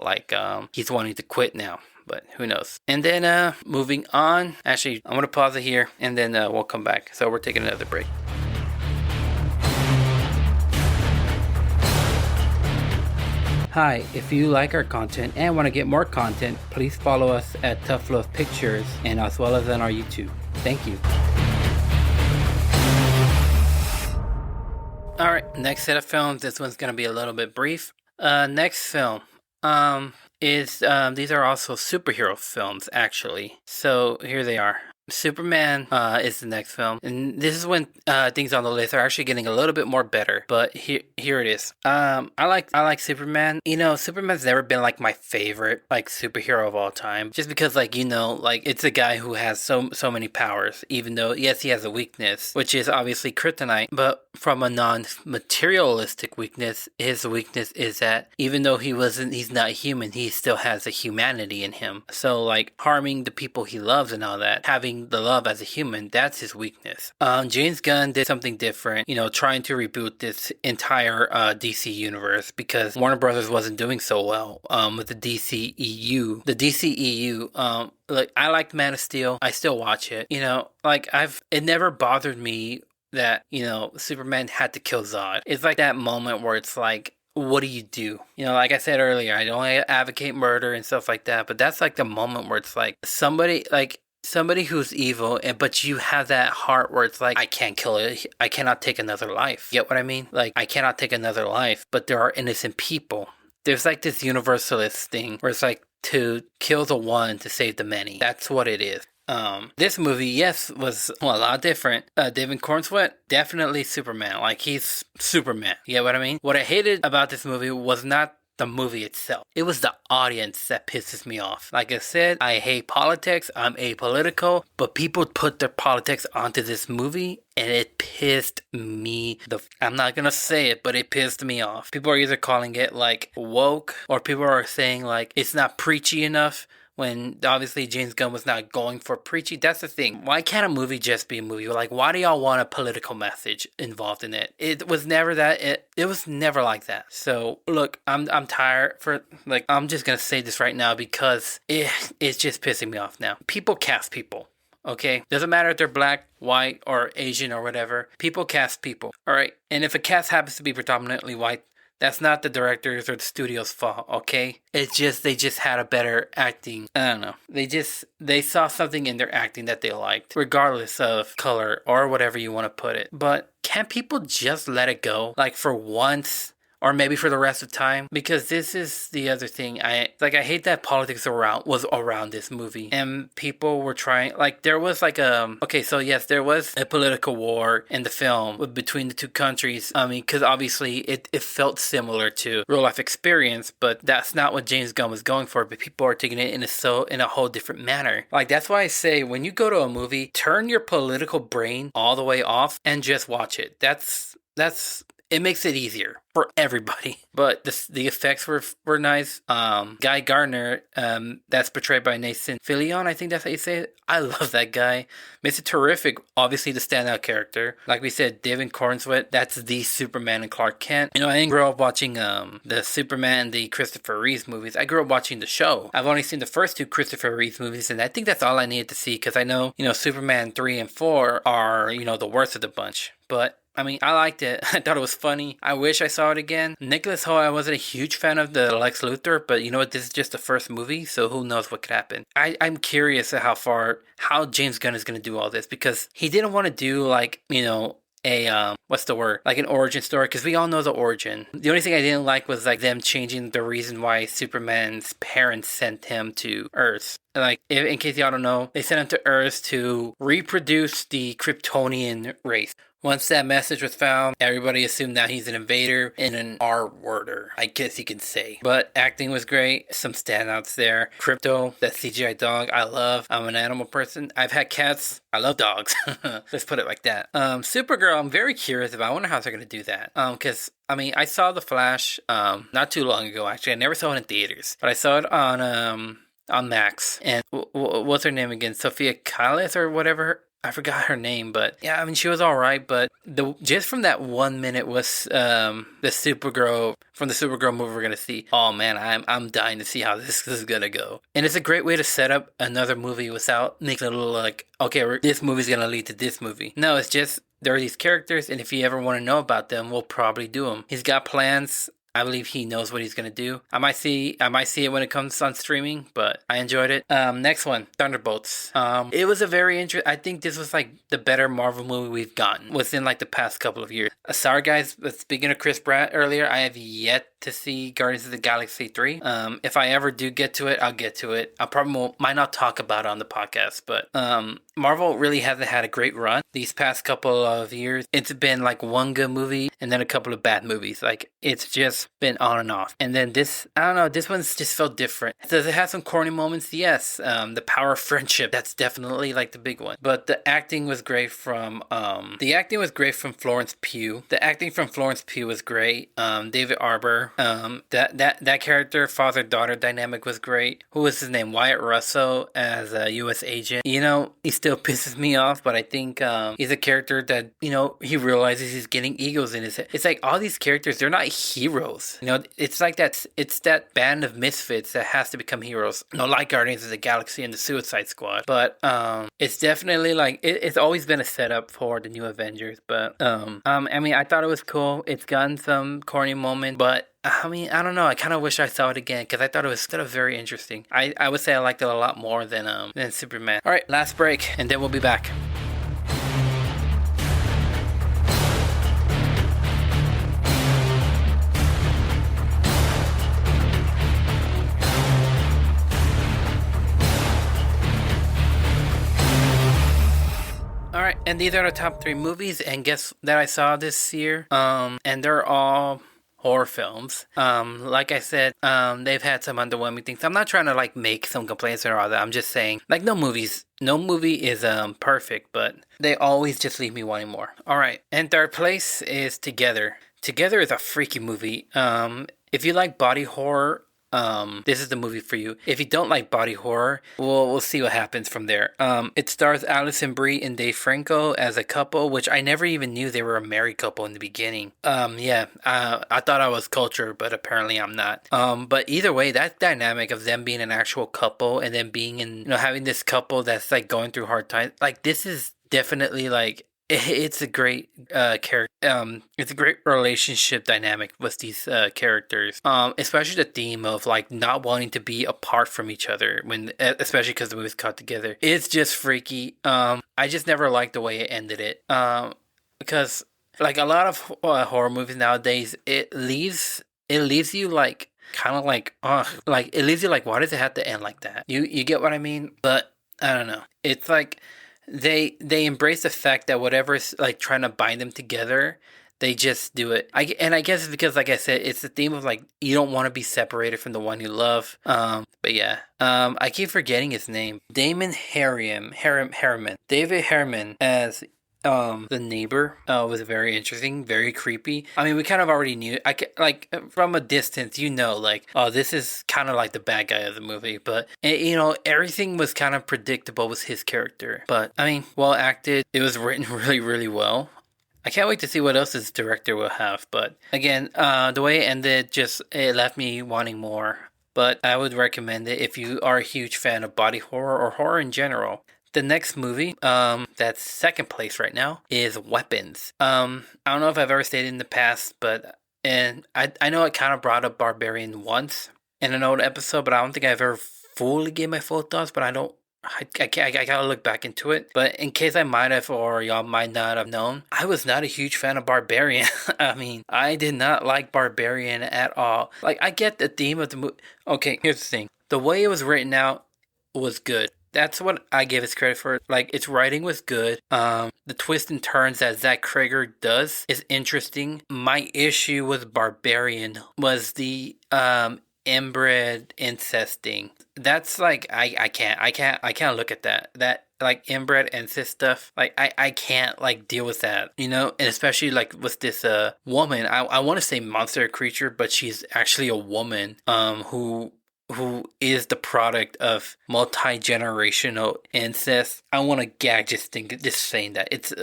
he's wanting to quit now. But who knows? And then, moving on. Actually, I'm going to pause it here, and then we'll come back. So we're taking another break. Hi, if you like our content and want to get more content, please follow us at Tough Love Pictures and as well as on our YouTube. Thank you. Alright, next set of films. This one's going to be a little bit brief. Next film is these are also superhero films, actually. So here they are. Superman is the next film, and this is when things on the list are actually getting a little bit more better. But here it is. I like Superman. Superman's never been my favorite superhero of all time, just because it's a guy who has so many powers. Even though yes, he has a weakness, which is obviously kryptonite, but from a non-materialistic weakness, his weakness is that even though he's not human, he still has a humanity in him. So harming the people he loves and all that, having the love as a human, that's his weakness. James Gunn did something different, trying to reboot this entire DC universe because Warner Brothers wasn't doing so well with the DCEU. The DCEU, I liked Man of Steel. I still watch it. It never bothered me that, Superman had to kill Zod. It's that moment where it's what do you do? Like I said earlier, I don't advocate murder and stuff like that, but that's the moment where it's somebody who's evil, but you have that heart where it's I can't kill it. I cannot take another life. Get what I mean? I cannot take another life, but there are innocent people. There's this universalist thing where it's to kill the one to save the many. That's what it is. This movie, yes, was a lot different. David Cornsweet, definitely Superman. He's Superman. You get what I mean? What I hated about this movie was not the movie itself. It was the audience that pisses me off. Like I said, I hate politics. I'm apolitical, but people put their politics onto this movie and it pissed me I'm not gonna say it, but it pissed me off. People are either calling it woke, or people are saying it's not preachy enough. When obviously James Gunn was not going for preachy. That's the thing. Why can't a movie just be a movie? Why do y'all want a political message involved in it? It was never that. It was never like that. So look, I'm tired I'm just gonna say this right now because it's just pissing me off now. People cast people. Okay? Doesn't matter if they're black, white, or Asian or whatever. People cast people. Alright? And if a cast happens to be predominantly white, That's not the directors or the studio's fault, okay? It's just they just had a better acting. I don't know. They saw something in their acting that they liked, regardless of color or whatever you want to put it. But can't people just let it go? Like for once, or maybe for the rest of time, because this is the other thing. I hate that politics was around this movie, and people were trying, like, there was like okay, so yes, there was a political war in the film between the two countries. I mean, because obviously it felt similar to real life experience, but that's not what James Gunn was going for. But people are taking it in a whole different manner. Like, that's why I say, when you go to a movie, turn your political brain all the way off and just watch it. That's it makes it easier for everybody. But the effects were nice. Guy Gardner, that's portrayed by Nathan Fillion, I think that's how you say it. I love that guy. Makes it terrific. Obviously, the standout character. Like we said, David Cornswet, that's the Superman and Clark Kent. You know, I didn't grow up watching the Superman and the Christopher Reeves movies. I grew up watching the show. I've only seen the first two Christopher Reeves movies, and I think that's all I needed to see, because I know, Superman 3 and 4 are, the worst of the bunch. But I mean, I liked it. I thought it was funny. I wish I saw it again. Nicholas Hoult, I wasn't a huge fan of the Lex Luthor, but you know what? This is just the first movie, so who knows what could happen. I'm curious at how James Gunn is going to do all this, because he didn't want to do what's the word? Like an origin story, because we all know the origin. The only thing I didn't like was like them changing the reason why Superman's parents sent him to Earth. Like, in case y'all don't know, they sent him to Earth to reproduce the Kryptonian race. Once that message was found, everybody assumed that he's an invader and an R-worder, I guess you could say. But acting was great. Some standouts there. Crypto, that CGI dog, I love. I'm an animal person. I've had cats. I love dogs. Let's put it like that. Supergirl, I'm very curious about. I wonder how they're going to do that. Because I mean, I saw The Flash not too long ago, actually. I never saw it in theaters. But I saw it on Max. And what's her name again? Sophia Callis or whatever. I forgot her name, but yeah, I mean, she was all right. But just from that 1 minute was the Supergirl from the Supergirl movie we're gonna see. Oh man, I'm dying to see how this is gonna go. And it's a great way to set up another movie without making it a little like, okay, this movie's gonna lead to this movie. No, it's just there are these characters, and if you ever want to know about them, we'll probably do them. He's got plans. I believe he knows what he's going to do. I might see it when it comes on streaming, but I enjoyed it. Next one, Thunderbolts. It was a very interesting, I think this was like the better Marvel movie we've gotten within like the past couple of years. Sorry guys, but speaking of Chris Pratt earlier, I have yet to see Guardians of the Galaxy 3. If I ever do get to it, I'll get to it. I probably might not talk about it on the podcast, but Marvel really hasn't had a great run these past couple of years. It's been like one good movie and then a couple of bad movies. Like, it's just been on and off. And then this, I don't know, this one's just felt different. Does it have some corny moments? Yes. The power of friendship, that's definitely like the big one. But the acting was great from Florence Pugh. The acting from Florence Pugh was great. David Arbor. That character, father-daughter dynamic was great. Who was his name? Wyatt Russell as a U.S. agent. You know, he still pisses me off, but I think he's a character that, he realizes he's getting egos in his head. It's like all these characters, they're not heroes. It's like it's that band of misfits that has to become heroes. Like Guardians of the Galaxy and the Suicide Squad. But it's definitely like, it's always been a setup for the new Avengers. But I mean, I thought it was cool. It's gotten some corny moments, but I mean, I don't know. I kind of wish I saw it again because I thought it was still very interesting. I would say I liked it a lot more than Superman. All right, last break, and then we'll be back. All right, and these are the top 3 movies, and guess that I saw this year. And they're all horror films. Like I said, they've had some underwhelming things. I'm not trying to like make some complaints or all that. I'm just saying, like, no movie is perfect, but they always just leave me wanting more. All right, and third place is Together. Together is a freaky movie. If you like body horror, this is the movie for you. If you don't like body horror, we'll see what happens from there. It stars Alison Brie and Dave Franco as a couple, which I never even knew they were a married couple in the beginning. I thought I was cultured, but apparently I'm not. But either way, that dynamic of them being an actual couple and then being in, having this couple that's like going through hard times, like, this is definitely like it's a great character. It's a great relationship dynamic with these characters. Especially the theme of like not wanting to be apart from each other when, especially because the movie's caught together. It's just freaky. I just never liked the way it ended it. Because like a lot of horror movies nowadays, it leaves you like kind of like like it leaves you like, why does it have to end like that? You get what I mean? But I don't know. It's like they embrace the fact that whatever's like trying to bind them together, they just do it. I guess it's because, like I said, it's the theme of like you don't want to be separated from the one you love. But yeah. I keep forgetting his name. David Harriman as the neighbor was very interesting, very creepy. I mean, we kind of already knew. Like from a distance, like, oh, this is kind of like the bad guy of the movie. But everything was kind of predictable with his character. But I mean, well acted. It was written really, really well. I can't wait to see what else this director will have. But again, the way it ended, it left me wanting more. But I would recommend it if you are a huge fan of body horror or horror in general. The next movie, that's second place right now, is Weapons. I don't know if I've ever stated in the past, and I know I kind of brought up Barbarian once in an old episode, but I don't think I've ever fully gave my full thoughts. But I gotta look back into it. But in case I might have, or y'all might not have known, I was not a huge fan of Barbarian. I mean, I did not like Barbarian at all. Like, I get the theme of the movie. Okay, here's the thing: the way it was written out was good. That's what I give its credit for. Like, its writing was good. The twists and turns that Zach Cregger does is interesting. My issue with Barbarian was the inbred incest thing. That's like I can't look at that. That like inbred incest stuff. Like I can't like deal with that. And especially like with this woman. I want to say monster creature, but she's actually a woman who is the product of multi-generational incest. I want to gag just saying that. It's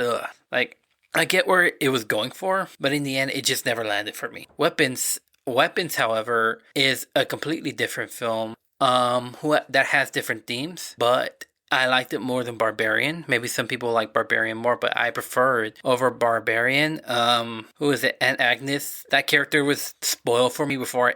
like, I get where it was going for, but in the end it just never landed for me. Weapons, however, is a completely different film that has different themes, but I liked it more than Barbarian. Maybe some people like Barbarian more, but I prefer it over Barbarian. Who is it? Aunt Agnes. That character was spoiled for me before I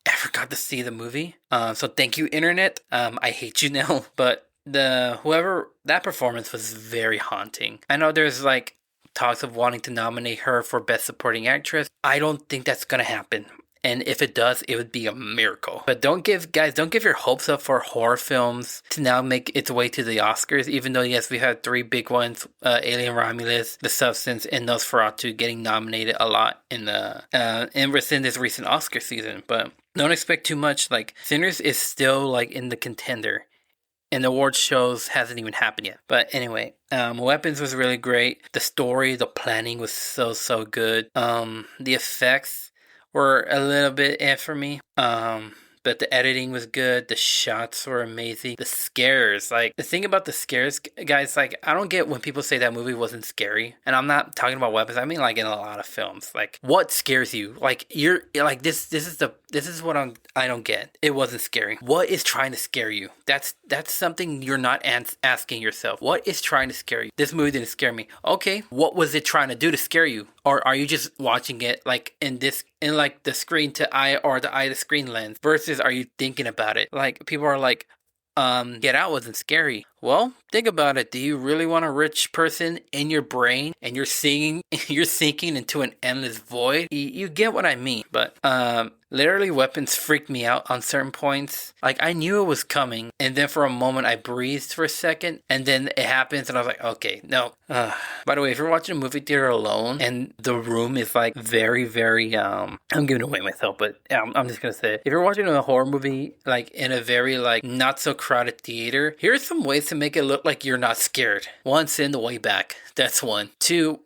ever got to see the movie. So thank you, internet. I hate you now. But that performance was very haunting. I know there's like talks of wanting to nominate her for Best Supporting Actress. I don't think that's gonna happen. And if it does, it would be a miracle. But don't give your hopes up for horror films to now make its way to the Oscars. Even though, yes, we had 3 big ones: Alien Romulus, The Substance, and Nosferatu getting nominated a lot in within this recent Oscar season. But don't expect too much. Like, Sinners is still like in the contender, and the award shows hasn't even happened yet. But anyway, Weapons was really great. The story, the planning was so good. The effects were a little bit for me. But the editing was good. The shots were amazing. The scares, like, the thing about the scares, guys, like, I don't get when people say that movie wasn't scary. And I'm not talking about Weapons. I mean, like, in a lot of films. Like, what scares you? Like, you're like, this is what I don't get. It wasn't scary. What is trying to scare you? That's something you're not asking yourself. What is trying to scare you? This movie didn't scare me. Okay, what was it trying to do to scare you? Or are you just watching it like in like the screen to eye or the eye to screen lens, versus are you thinking about it? Like, people are like, Get Out wasn't scary. Well, think about it. Do you really want a rich person in your brain and you're sinking into an endless void? You get what I mean. But literally, Weapons freaked me out on certain points. Like, I knew it was coming, and then for a moment I breathed for a second, and then it happens, and I was like, okay, no. By the way, if you're watching a movie theater alone and the room is like very, very I'm giving away myself, but I'm just gonna say it. If you're watching a horror movie like in a very like not so crowded theater, here's some ways to make it look like you're not scared. 1, send the way back. That's 1. 2,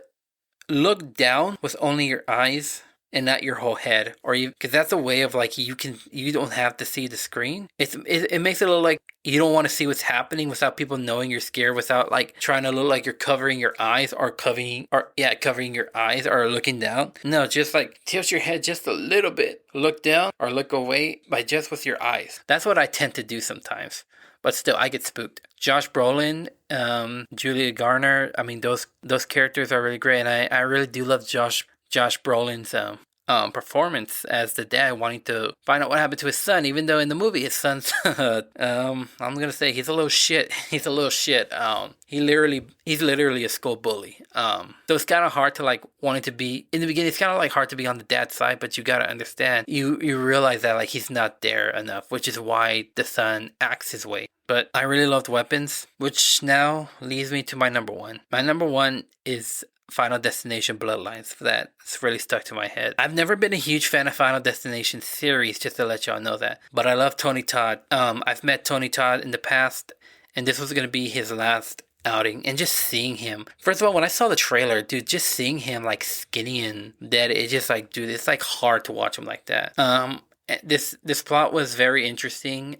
look down with only your eyes and not your whole head, because that's a way of like you don't have to see the screen. It makes it look like you don't want to see what's happening without people knowing you're scared, without like trying to look like you're covering your eyes or covering your eyes or looking down. No, just like tilt your head just a little bit, look down or look away by just with your eyes. That's what I tend to do sometimes. but still, I get spooked. Josh Brolin, Julia Garner. I mean, those characters are really great, and I really do love Josh Brolin's performance as the dad wanting to find out what happened to his son, even though in the movie his son's I'm gonna say he's a little shit. He's a little shit. He's literally a school bully. So it's kind of hard to like wanting to be in the beginning. It's kind of like hard to be on the dad's side, but you gotta understand. You realize that like he's not there enough, which is why the son acts his way. But I really loved Weapons, which now leads me to my number one. My number one is Final Destination Bloodlines. That's really stuck to my head. I've never been a huge fan of Final Destination series, just to let y'all know that. But I love Tony Todd. I've met Tony Todd in the past, and this was going to be his last outing. And just seeing him, first of all, when I saw the trailer, dude, just seeing him like skinny and dead, it's just like, dude, it's like hard to watch him like that. This plot was very interesting.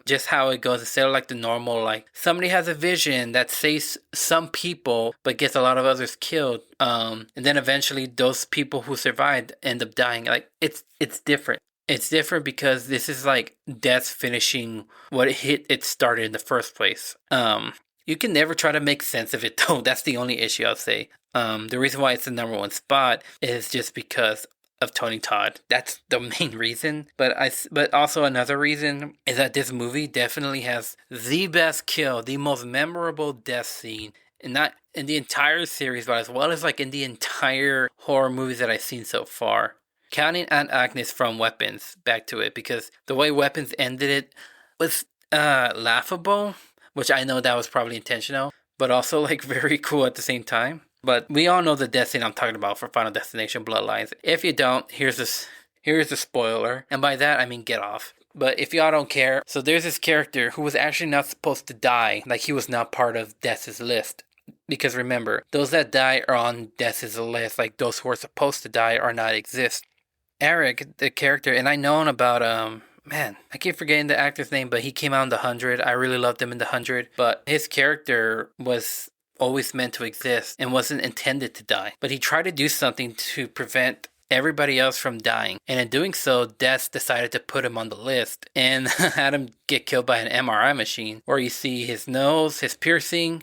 Just how it goes instead of like the normal, like somebody has a vision that saves some people but gets a lot of others killed. And then eventually those people who survived end up dying. Like it's different. It's different because this is like death finishing what it started in the first place. You can never try to make sense of it though. That's the only issue I'll say. The reason why it's the number one spot is just because of Tony Todd. That's the main reason. But also another reason is that this movie definitely has the best kill, the most memorable death scene, and not in the entire series, but as well as like in the entire horror movies that I've seen so far. Counting Aunt Agnes from Weapons, back to it, because the way Weapons ended it was laughable, which I know that was probably intentional, but also like very cool at the same time. But we all know the death scene I'm talking about for Final Destination Bloodlines. If you don't, here's a spoiler. And by that, I mean get off. But if y'all don't care, so there's this character who was actually not supposed to die. Like he was not part of Death's list. Because remember, those that die are on Death's list. Like those who are supposed to die are not exist. Eric, the character, and I known about, man, I keep forgetting the actor's name, but he came out in The 100. I really loved him in The 100. But his character was always meant to exist and wasn't intended to die. But he tried to do something to prevent everybody else from dying. And in doing so, Death decided to put him on the list and had him get killed by an MRI machine, where you see his nose piercing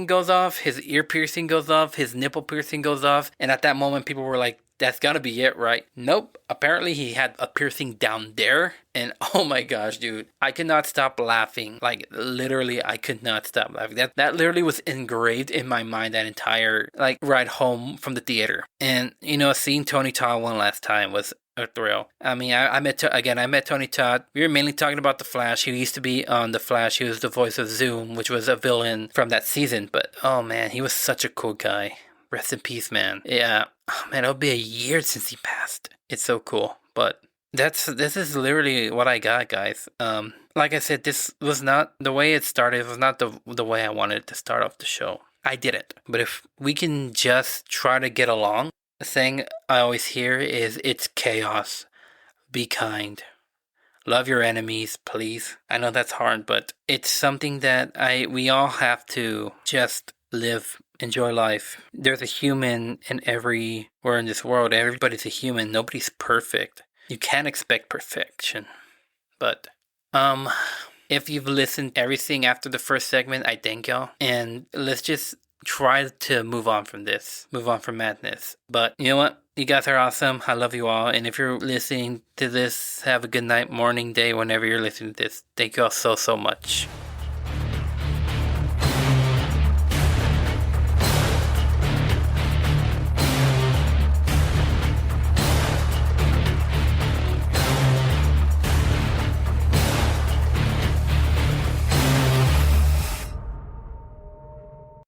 goes off, his ear piercing goes off, his nipple piercing goes off. And at that moment, people were like, that's gotta be it, right? Nope. Apparently he had a piercing down there. And oh my gosh, dude. I could not stop laughing. Like, literally, I could not stop laughing. That literally was engraved in my mind that entire, like, ride home from the theater. And, you know, seeing Tony Todd one last time was a thrill. I mean, I met Tony Todd. We were mainly talking about The Flash. He used to be on The Flash. He was the voice of Zoom, which was a villain from that season. But, oh man, he was such a cool guy. Rest in peace, man. Yeah. Oh, man, it'll be a year since he passed. It's so cool. But this is literally what I got, guys. Like I said, this was not the way it started. It was not the way I wanted to start off the show. I didn't. But if we can just try to get along, the thing I always hear is it's chaos. Be kind. Love your enemies, please. I know that's hard, but it's something that we all have to just live. Enjoy life. There's a human in everywhere in this world. Everybody's a human. Nobody's perfect. You can't expect perfection. But, if you've listened to everything after the first segment, I thank y'all. And let's just try to move on from this. Move on from madness. But, you know what? You guys are awesome. I love you all. And if you're listening to this, have a good night, morning, day, whenever you're listening to this. Thank you all so, so much.